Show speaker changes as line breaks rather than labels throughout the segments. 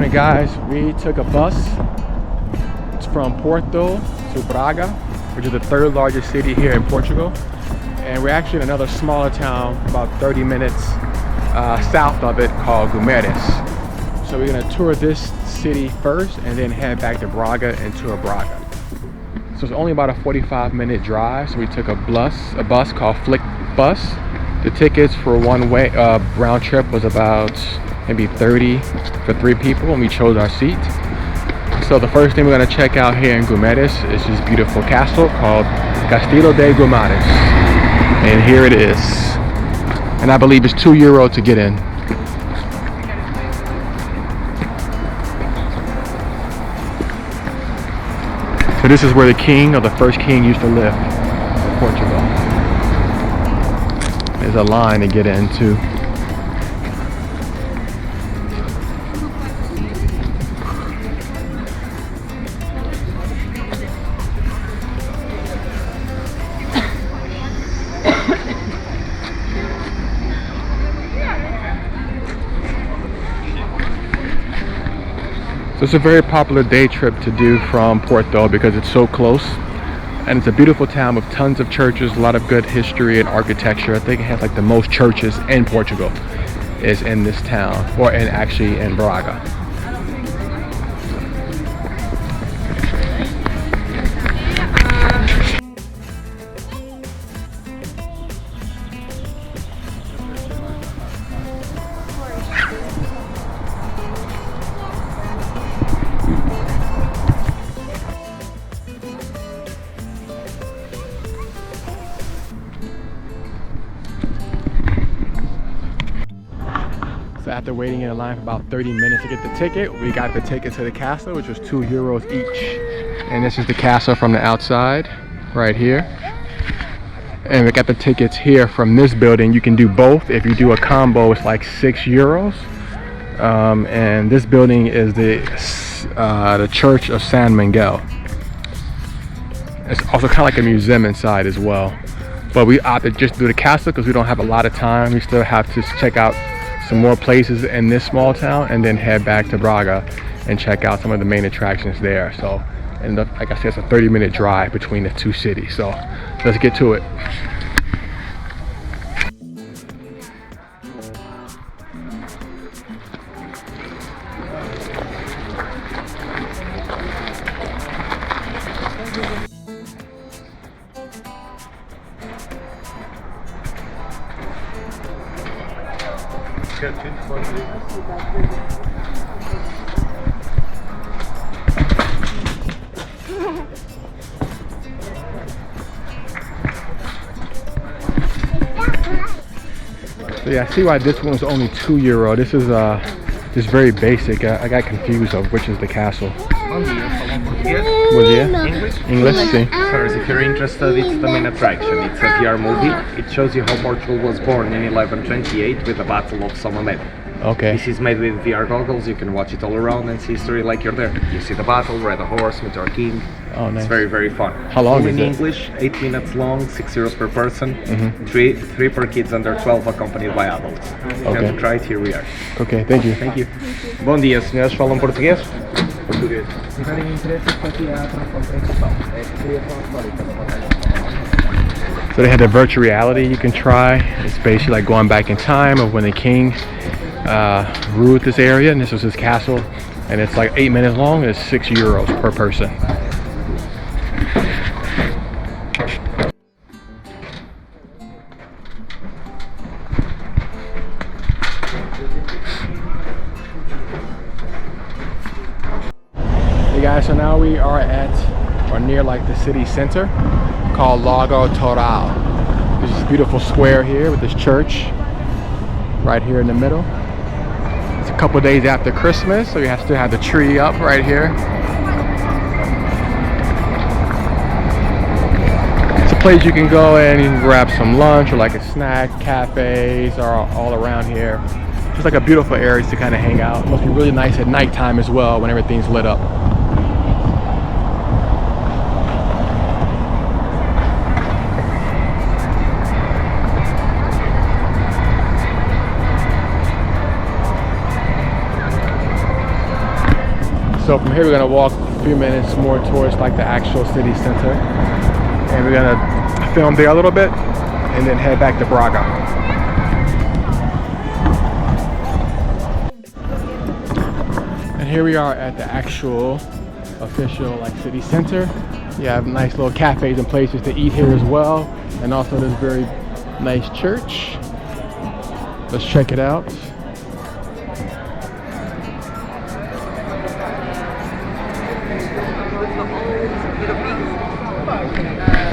morning, guys. We took a bus. It's from Porto to Braga, which is the third largest city here in Portugal. And we're actually in another smaller town about 30 minutes south of it called Guimaraes. So we're gonna tour this city first and then head back to Braga and tour Braga. So it's only about a 45-minute drive. So we took a bus called Flick Bus. The tickets for one-way round trip was about maybe 30 for 3 people, and we chose our seat. So the first thing we're going to check out here in Guimaraes is this beautiful castle called Castelo de Guimaraes, and here it is. And I believe it's €2 to get in. So this is where the king, or the first king, used to live in Portugal. There's a line to get into. So it's a very popular day trip to do from Porto because it's so close, and it's a beautiful town with tons of churches, a lot of good history and architecture. I think it has like the most churches in Portugal is in this town, or actually in Braga. So after waiting in a line for about 30 minutes to get the ticket, we got the ticket to the castle, which was €2 each. And this is the castle from the outside, right here. And we got the tickets here from this building. You can do both. If you do a combo, it's like €6. And this building is the Church of San Miguel. It's also kind of like a museum inside as well. But we opted just to do the castle because we don't have a lot of time. We still have to check out some more places in this small town and then head back to Braga and check out some of the main attractions there. So, and like I said, it's a 30-minute drive between the two cities. So let's get to it. So yeah, I see why this one's only €2. This is just very basic. I got confused of which is the castle.
Bom dia, falam português?
Bom dia.
English?
English, sim.
First, if you're interested, it's the main attraction. It's a VR movie. It shows you how Portugal was born in 1128 with the Battle of Sommet.
Okay.
This is made with VR goggles. You can watch it all around and see history like you're there. You see the battle, ride a horse, meet our king.
Oh, nice.
It's very, very fun.
How long
All
is
in
it?
English, 8 minutes long, €6 per person. Three per kids under 12, accompanied by adults.
Okay.
And to try it, here we are.
Okay, thank you.
Thank you. Bom dia, senhores. Falam português?
Português.
Se tiverem interesse, está aqui a atração principal. É a criação histórica da batalha.
So they had the virtual reality you can try. It's basically like going back in time of when the king ruled this area, and this was his castle. And it's like 8 minutes long. It's €6 per person. Hey guys, so now we are at or near like the city center called Lago Toral. There's this beautiful square here with this church right here in the middle. It's a couple days after Christmas, so you still have the tree up right here. It's a place you can go and you can grab some lunch or like a snack. Cafes are all around here. Just like a beautiful area to kind of hang out. It must be really nice at nighttime as well when everything's lit up. So from here we're gonna walk a few minutes more towards like the actual city center, and we're gonna film there a little bit and then head back to Braga. And here we are at the actual official like city center. You have nice little cafes and places to eat here as well, and also this very nice church. Let's check it out.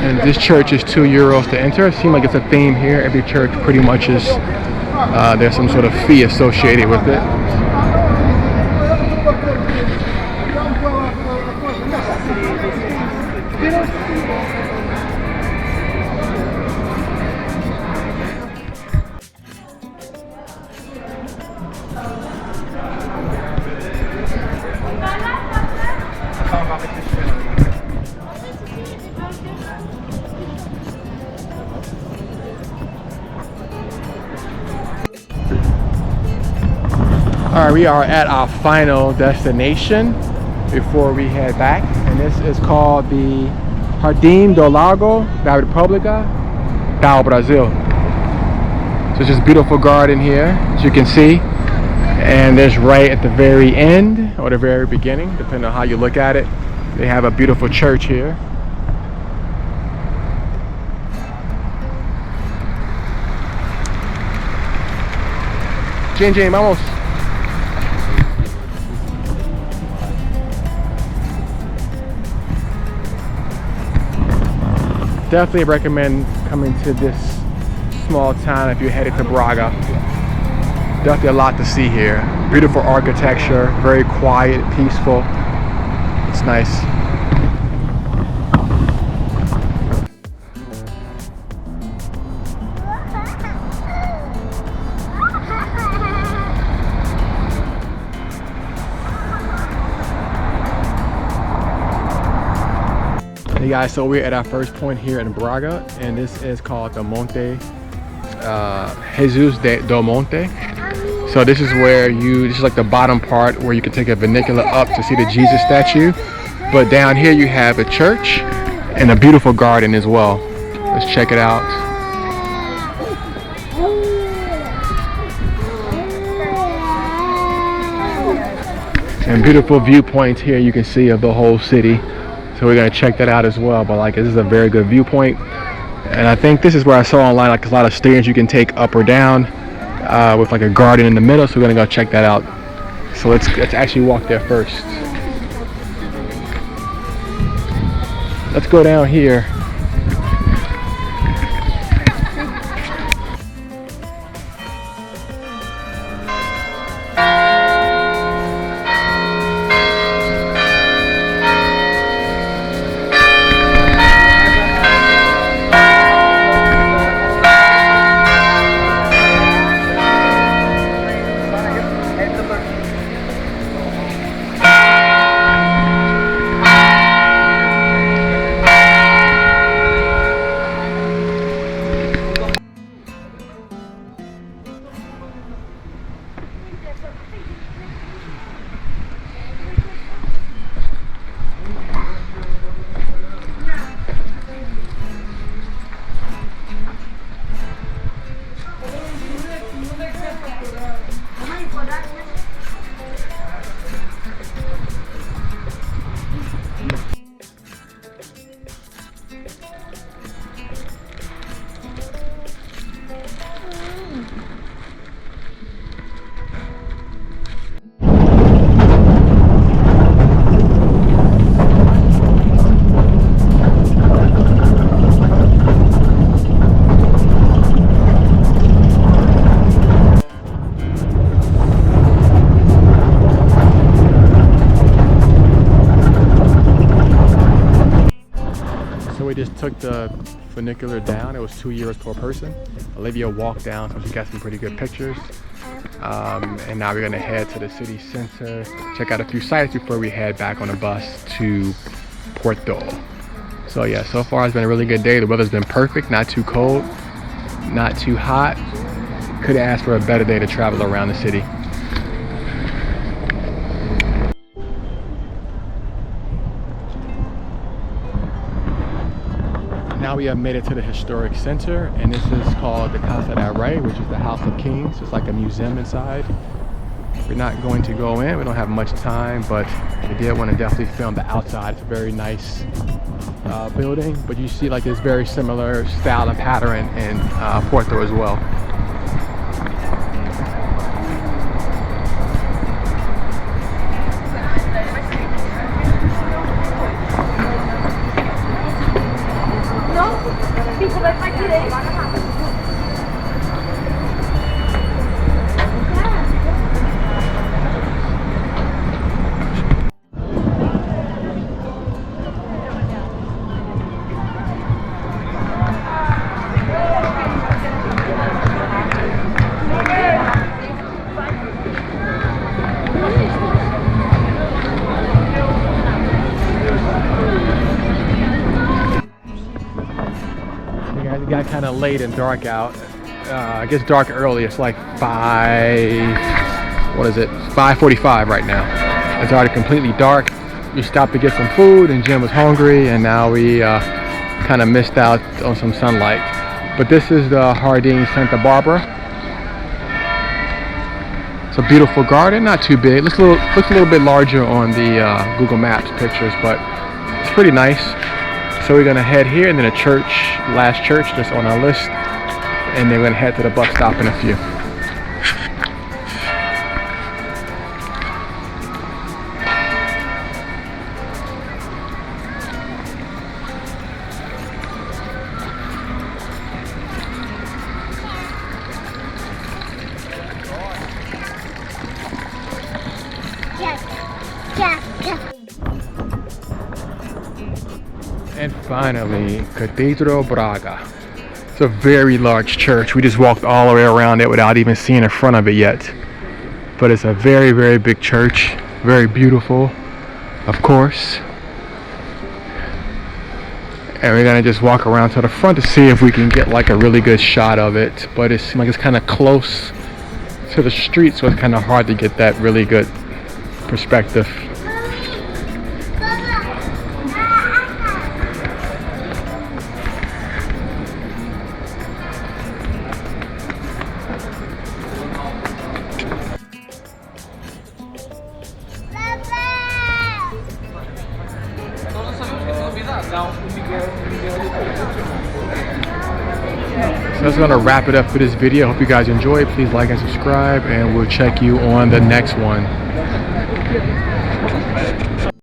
And this church is €2 to enter. It seems like it's a theme here. Every church pretty much is, there's some sort of fee associated with it. All right, we are at our final destination before we head back, and this is called the Jardim do Lago da República do Brasil. So it's this beautiful garden here, as you can see, and there's right at the very end or the very beginning, depending on how you look at it, they have a beautiful church here. Jane, vamos. Definitely recommend coming to this small town if you're headed to Braga. Definitely a lot to see here. Beautiful architecture, very quiet, peaceful. It's nice. Hey guys, so we're at our first point here in Braga, and this is called the Monte Jesus do Monte. So this is where this is like the bottom part where you can take a vernacular up to see the Jesus statue. But down here you have a church and a beautiful garden as well. Let's check it out. And beautiful viewpoints here you can see of the whole city. So we're gonna check that out as well. But like, this is a very good viewpoint. And I think this is where I saw online like a lot of stairs you can take up or down with like a garden in the middle. So we're gonna go check that out. So let's actually walk there first. Let's go down here. Just took the funicular down. It was €2 per person. Olivia walked down, so she got some pretty good pictures. And now we're gonna head to the city center, check out a few sites before we head back on a bus to Porto. So yeah, so far it's been a really good day. The weather's been perfect, not too cold, not too hot. Could ask for a better day to travel around the city. we have made it to the historic center, and this is called the Casa del Rey, which is the House of Kings. It's like a museum inside. We're not going to go in, we don't have much time, but we did want to definitely film the outside. It's a very nice building, but you see like this very similar style and pattern in Porto as well. It got kind of late and dark out. It gets dark early. It's like 5:45 right now. It's already completely dark. We stopped to get some food and Jim was hungry, and now we kind of missed out on some sunlight. But this is the Jardín Santa Barbara. It's a beautiful garden, not too big. Looks a little bit larger on the Google Maps pictures, but it's pretty nice. So we're gonna head here, and then a church, last church that's on our list, and then we're gonna head to the bus stop in a few. And finally, Cathedral Braga. It's a very large church. We just walked all the way around it without even seeing the front of it yet. But it's a very, very big church. Very beautiful, of course. And we're gonna just walk around to the front to see if we can get like a really good shot of it. But it seems like it's kind of close to the street, so it's kind of hard to get that really good perspective. So that's going to wrap it up for this video. Hope you guys enjoyed. Please like and subscribe, and we'll check you on the next one.